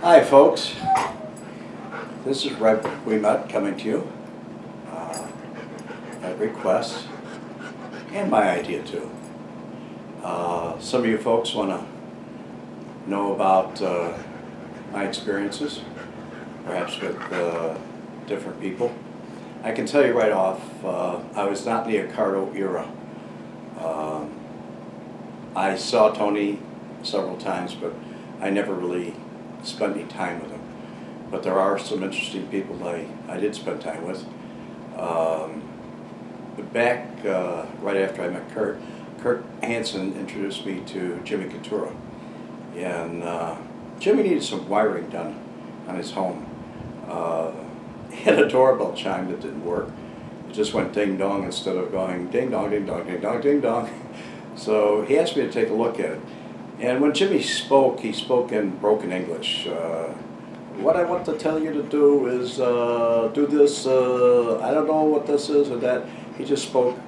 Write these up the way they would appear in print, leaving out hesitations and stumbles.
Hi folks, this is Wemette coming to you at request and my idea too. Some of you folks want to know about my experiences, perhaps with different people. I can tell you right off, I was not in the Ricardo era. I saw Tony several times, but I never really spent any time with him. But there are some interesting people I did spend time with. But back right after I met Curt Hansen introduced me to Jimmy Cozzo. And Jimmy needed some wiring done on his home. He had a doorbell chime that didn't work. It just went ding dong instead of going ding dong, ding dong, ding dong, ding dong. So he asked me to take a look at it. And when Jimmy spoke, he spoke in broken English. What I want to tell you to do is do this, I don't know what this is or that. He just spoke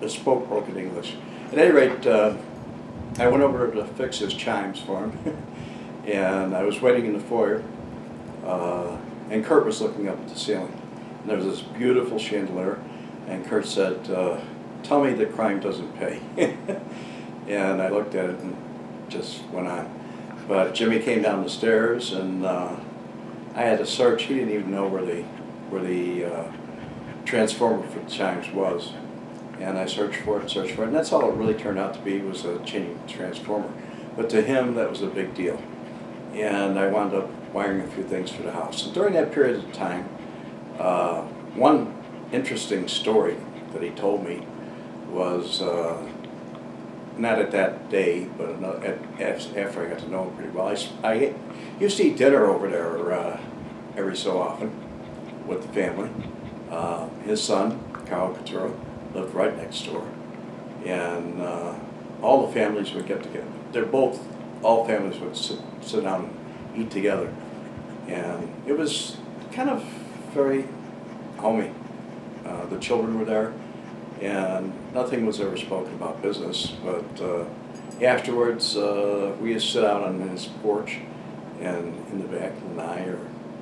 broken English. At any rate, I went over to fix his chimes for him. And I was waiting in the foyer. And Curt was looking up at the ceiling. And there was this beautiful chandelier. And Curt said, tell me that crime doesn't pay. And I looked at it and just went on. But Jimmy came down the stairs and I had to search. He didn't even know where the transformer for the chimes was. And I searched for it, and that's all it really turned out to be, was a changing transformer. But to him, that was a big deal. And I wound up wiring a few things for the house. And during that period of time, one interesting story that he told me was, not at that day, but after I got to know him pretty well. I used to eat dinner over there every so often with the family. His son, Caifano, lived right next door. And all the families would get together. All families would sit down and eat together. And it was kind of very homey. The children were there. And nothing was ever spoken about business, but afterwards we used to sit out on his porch and in the back, lanai, or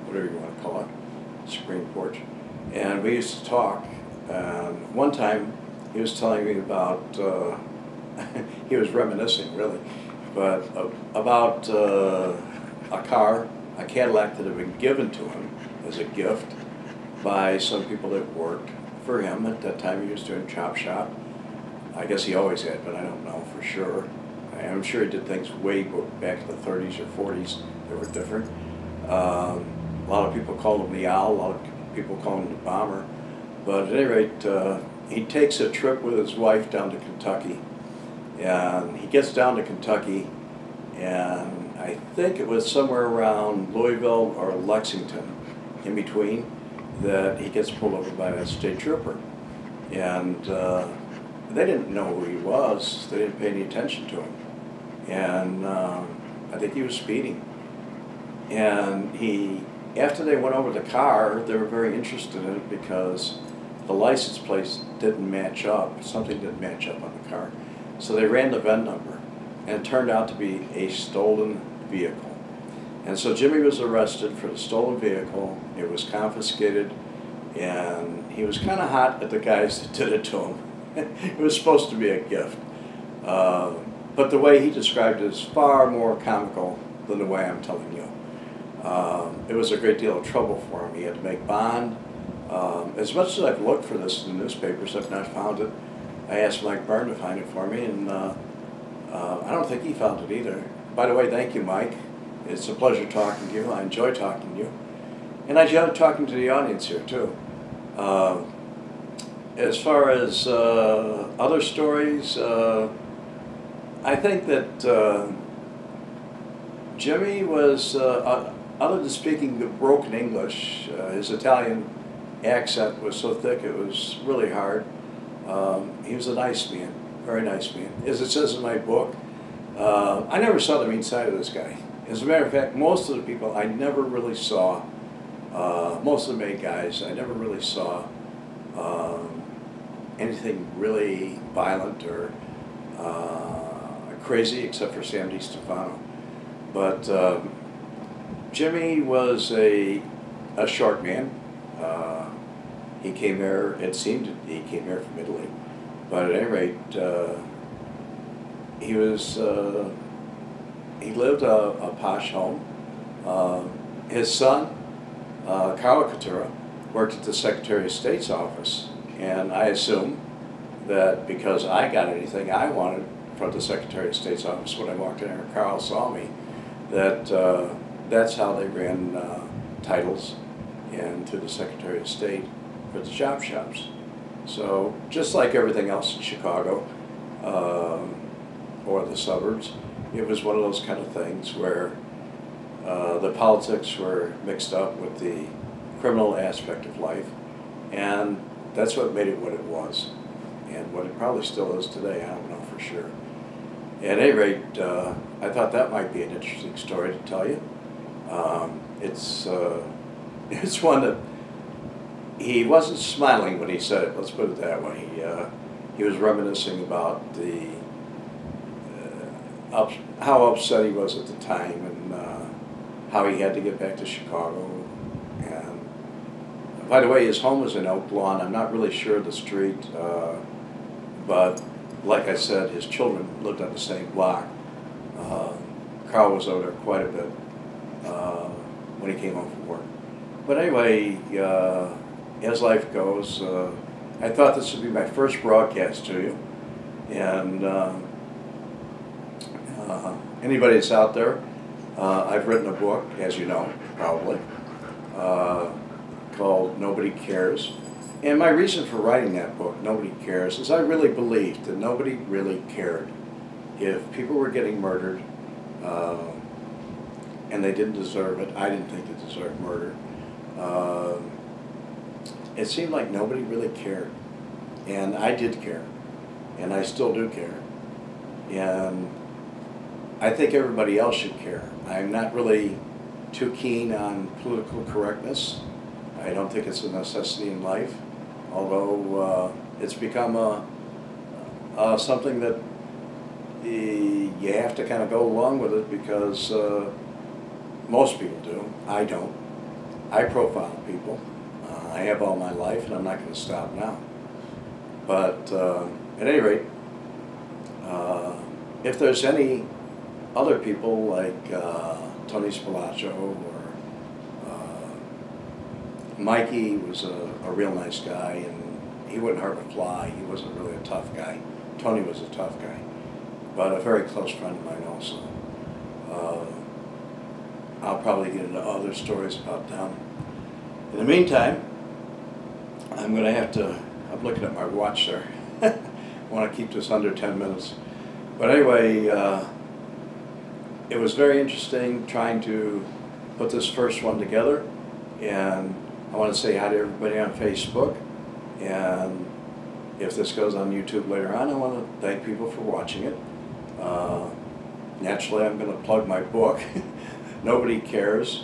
whatever you want to call it, screen porch, and we used to talk. And one time he was telling me about, he was reminiscing really, but about a car, a Cadillac that had been given to him as a gift by some people that worked for him. At that time he was doing chop shop. I guess he always had, but I don't know for sure. I'm sure he did things way back in the 30s or 40s that were different. A lot of people called him the Owl, a lot of people called him the Bomber. But at any rate, he takes a trip with his wife down to Kentucky. And he gets down to Kentucky, and I think it was somewhere around Louisville or Lexington, in between, that he gets pulled over by a state trooper. And they didn't know who he was. They didn't pay any attention to him. And I think he was speeding. And after they went over the car, they were very interested in it because the license plate didn't match up. Something didn't match up on the car. So they ran the VIN number, and it turned out to be a stolen vehicle. And so Jimmy was arrested for the stolen vehicle. It was confiscated, and he was kind of hot at the guys that did it to him. It was supposed to be a gift. But the way he described it is far more comical than the way I'm telling you. It was a great deal of trouble for him. He had to make bond. As much as I've looked for this in the newspapers, I've not found it. I asked Mike Byrne to find it for me, and I don't think he found it either. By the way, thank you, Mike. It's a pleasure talking to you. I enjoy talking to you. And I enjoy talking to the audience here, too. As far as other stories, I think that Jimmy was, other than speaking the broken English, his Italian accent was so thick it was really hard. He was a nice man, very nice man. As it says in my book, I never saw the mean side of this guy. As a matter of fact, most of the people I never really saw, most of the main guys, I never really saw anything really violent or crazy except for Sam DeStefano. But Jimmy was a short man. He came here, it seemed he came here from Italy, but at any rate, he lived a posh home. His son, Catura, worked at the Secretary of State's office, and I assume that because I got anything I wanted from the Secretary of State's office when I walked in there, Carl saw me, that that's how they ran titles into the Secretary of State for the job shops. So just like everything else in Chicago or the suburbs, it was one of those kind of things where the politics were mixed up with the criminal aspect of life, and that's what made it what it was, and what it probably still is today. I don't know for sure. At any rate, I thought that might be an interesting story to tell you. It's one that he wasn't smiling when he said it. Let's put it that way. He was reminiscing about the how upset he was at the time, and how he had to get back to Chicago. And by the way, his home was in Oak Lawn. I'm not really sure of the street, but like I said, his children lived on the same block. Carl was over there quite a bit when he came home from work. But anyway, as life goes, I thought this would be my first broadcast to you. And anybody that's out there, I've written a book, as you know, probably, called Nobody Cares. And my reason for writing that book, Nobody Cares, is I really believed that nobody really cared. If people were getting murdered, and they didn't deserve it, I didn't think they deserved murder, it seemed like nobody really cared. And I did care, and I still do care. And I think everybody else should care. I'm not really too keen on political correctness. I don't think it's a necessity in life, although it's become something that you have to kind of go along with it because most people do. I don't. I profile people. I have all my life, and I'm not going to stop now. But at any rate, if there's any other people like Tony Spilotro or Mikey was a real nice guy, and he wouldn't hurt a fly. He wasn't really a tough guy. Tony was a tough guy, but a very close friend of mine also. I'll probably get into other stories about them. In the meantime, I'm going to have to, I'm looking at my watch there. I want to keep this under 10 minutes. But anyway, it was very interesting trying to put this first one together, and I want to say hi to everybody on Facebook, and if this goes on YouTube later on, I want to thank people for watching it. Naturally, I'm going to plug my book, Nobody Cares,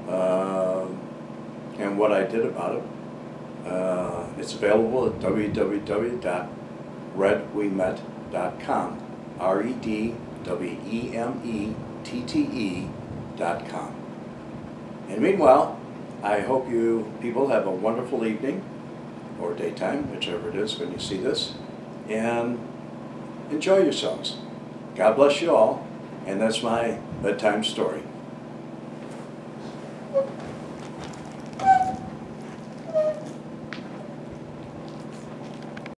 and what I did about it. It's available at www.redwemette.com, REDWEMETTE.com. And meanwhile, I hope you people have a wonderful evening, or daytime, whichever it is when you see this, and enjoy yourselves. God bless you all, and that's my bedtime story.